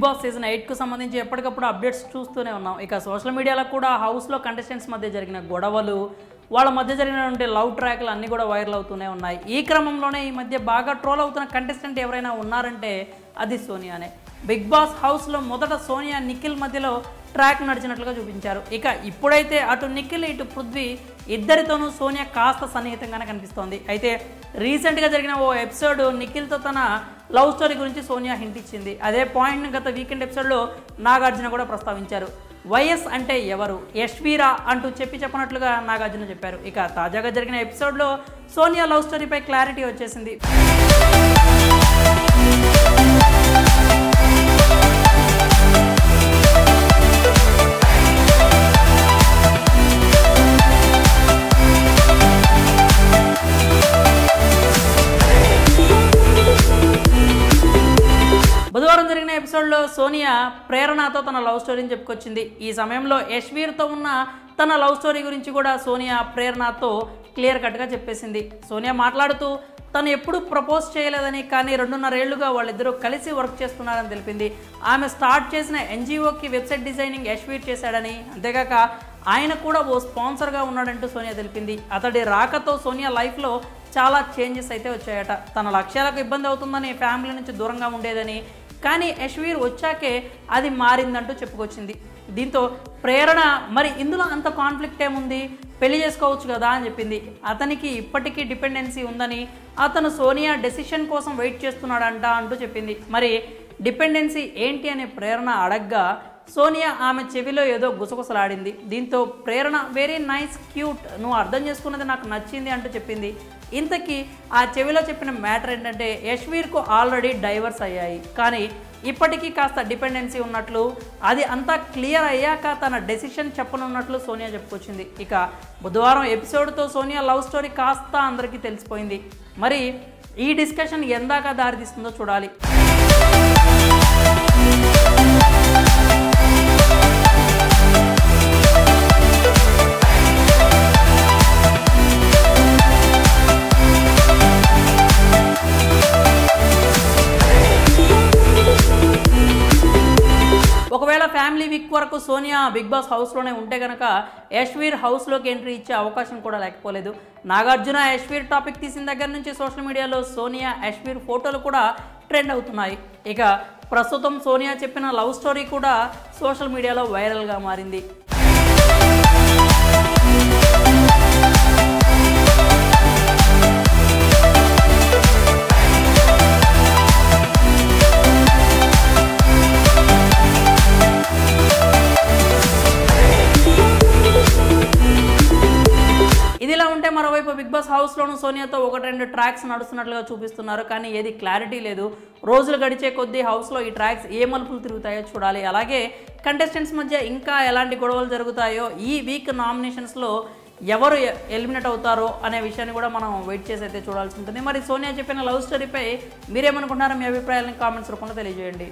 Boss season 8కు సంబంధించి ఎప్పటికప్పుడు updates చూస్తూనే ఉన్నాం. ఇక సోషల్ మీడియాలో కూడా హౌస్లో కంటెస్టెంట్స్ మధ్య జరిగిన గొడవలు, వాళ్ళ మధ్య జరిగినటువంటి లవ్ ట్రాక్లు అన్నీ కూడా వైరల్ అవుతూనే ఉన్నాయి. ఈ క్రమంలోనే ఈ మధ్య బాగా ట్రోల్ అవుతున్న కంటెస్టెంట్ ఎవరైనా ఉన్నారంటే అది సోనియానే. బిగ్ బాస్ హౌస్లో మొదట సోనియా నిఖిల్ మధ్యలో ట్రాక్ నడిచినట్లుగా చూపించారు. ఇక ఇప్పుడైతే అటు నిఖిల్ ఇటు పృథ్వీ ఇద్దరితోనూ సోనియా కాస్త సన్నిహితంగానే కనిపిస్తోంది. అయితే రీసెంట్గా జరిగిన ఓ ఎపిసోడ్ నిఖిల్తో తన లవ్ స్టోరీ గురించి సోనియా హింట్ ఇచ్చింది. అదే పాయింట్ని గత వీకెండ్ ఎపిసోడ్లో నాగార్జున కూడా ప్రస్తావించారు. వైఎస్ అంటే ఎవరు, యశ్వీరా అంటూ చెప్పినట్లుగా నాగార్జున చెప్పారు. ఇక తాజాగా జరిగిన ఎపిసోడ్లో సోనియా లవ్ స్టోరీపై క్లారిటీ వచ్చేసింది. బుధవారం జరిగిన ఎపిసోడ్లో సోనియా ప్రేరణతో తన లవ్ స్టోరీని చెప్పుకొచ్చింది. ఈ సమయంలో యశ్వీర్తో ఉన్న తన లవ్ స్టోరీ గురించి కూడా సోనియా ప్రేరణతో క్లియర్ కట్గా చెప్పేసింది. సోనియా మాట్లాడుతూ తను ఎప్పుడూ ప్రపోజ్ చేయలేదని, కానీ 2.5 ఏళ్లుగా వాళ్ళిద్దరూ కలిసి వర్క్ చేస్తున్నారని తెలిపింది. ఆమె స్టార్ట్ చేసిన ఎన్జిఓకి వెబ్సైట్ డిజైనింగ్ యశ్వీర్ చేశాడని, అంతేకాక ఆయన కూడా ఓ స్పాన్సర్గా ఉన్నాడంటూ సోనియా తెలిపింది. అతడి రాకతో సోనియా లైఫ్లో చాలా చేంజెస్ అయితే వచ్చాయట. తన లక్ష్యాలకు ఇబ్బంది అవుతుందని, ఫ్యామిలీ నుంచి దూరంగా ఉండేదని, కానీ యశ్వీర్ వచ్చాకే అది మారిందంటూ చెప్పుకొచ్చింది. దీంతో ప్రేరణ మరి ఇందులో అంత కాన్ఫ్లిక్ట్ ఏముంది, పెళ్లి చేసుకోవచ్చు కదా అని చెప్పింది. అతనికి ఇప్పటికీ డిపెండెన్సీ ఉందని, అతను సోనియా డెసిషన్ కోసం వెయిట్ చేస్తున్నాడంట అంటూ చెప్పింది. మరి డిపెండెన్సీ ఏంటి అనే ప్రేరణ అడగ్గా సోనియా ఆమె చెవిలో ఏదో గుసగుసలాడింది. దీంతో ప్రేరణ వెరీ నైస్, క్యూట్, నువ్వు అర్థం చేసుకున్నది నాకు నచ్చింది అంటూ చెప్పింది. ఇంతకీ ఆ చెవిలో చెప్పిన మ్యాటర్ ఏంటంటే యశ్వీర్కు ఆల్రెడీ డైవర్స్ అయ్యాయి, కానీ ఇప్పటికీ కాస్త డిపెండెన్సీ ఉన్నట్లు, అది అంతా క్లియర్ అయ్యాక తన డెసిషన్ చెప్పనున్నట్లు సోనియా చెప్పుకొచ్చింది. ఇక బుధవారం ఎపిసోడ్తో సోనియా లవ్ స్టోరీ కాస్త అందరికీ తెలిసిపోయింది. మరి ఈ డిస్కషన్ ఎందాక దారితీస్తుందో చూడాలి. ఒకవేళ ఫ్యామిలీ వీక్ వరకు సోనియా బిగ్ బాస్ హౌస్లోనే ఉంటే కనుక యశ్వీర్ హౌస్లోకి ఎంట్రీ ఇచ్చే అవకాశం కూడా లేకపోలేదు. నాగార్జున యశ్వీర్ టాపిక్ తీసిన దగ్గర నుంచి సోషల్ మీడియాలో సోనియా యశ్వీర్ ఫోటోలు కూడా ట్రెండ్ అవుతున్నాయి. ఇక ప్రస్తుతం సోనియా చెప్పిన లవ్ స్టోరీ కూడా సోషల్ మీడియాలో వైరల్గా మారింది. ఇదిలా ఉంటే మరోవైపు బిగ్ బాస్ హౌస్లోనూ సోనియాతో 1-2 ట్రాక్స్ నడుస్తున్నట్లుగా చూపిస్తున్నారు, కానీ ఏది క్లారిటీ లేదు. రోజులు గడిచే కొద్దీ హౌస్లో ఈ ట్రాక్స్ ఏ మలుపులు తిరుగుతాయో చూడాలి. అలాగే కంటెస్టెంట్స్ మధ్య ఇంకా ఎలాంటి గొడవలు జరుగుతాయో, ఈ వీక్ నామినేషన్స్లో ఎవరు ఎలిమినేట్ అవుతారో అనే విషయాన్ని కూడా మనం వెయిట్ చేసి అయితే చూడాల్సి ఉంటుంది. మరి సోనియా చెప్పిన లవ్ స్టోరీపై మీరేమనుకుంటున్నారో, మీ అభిప్రాయాలను కామెంట్స్ రూపంలో తెలియజేయండి.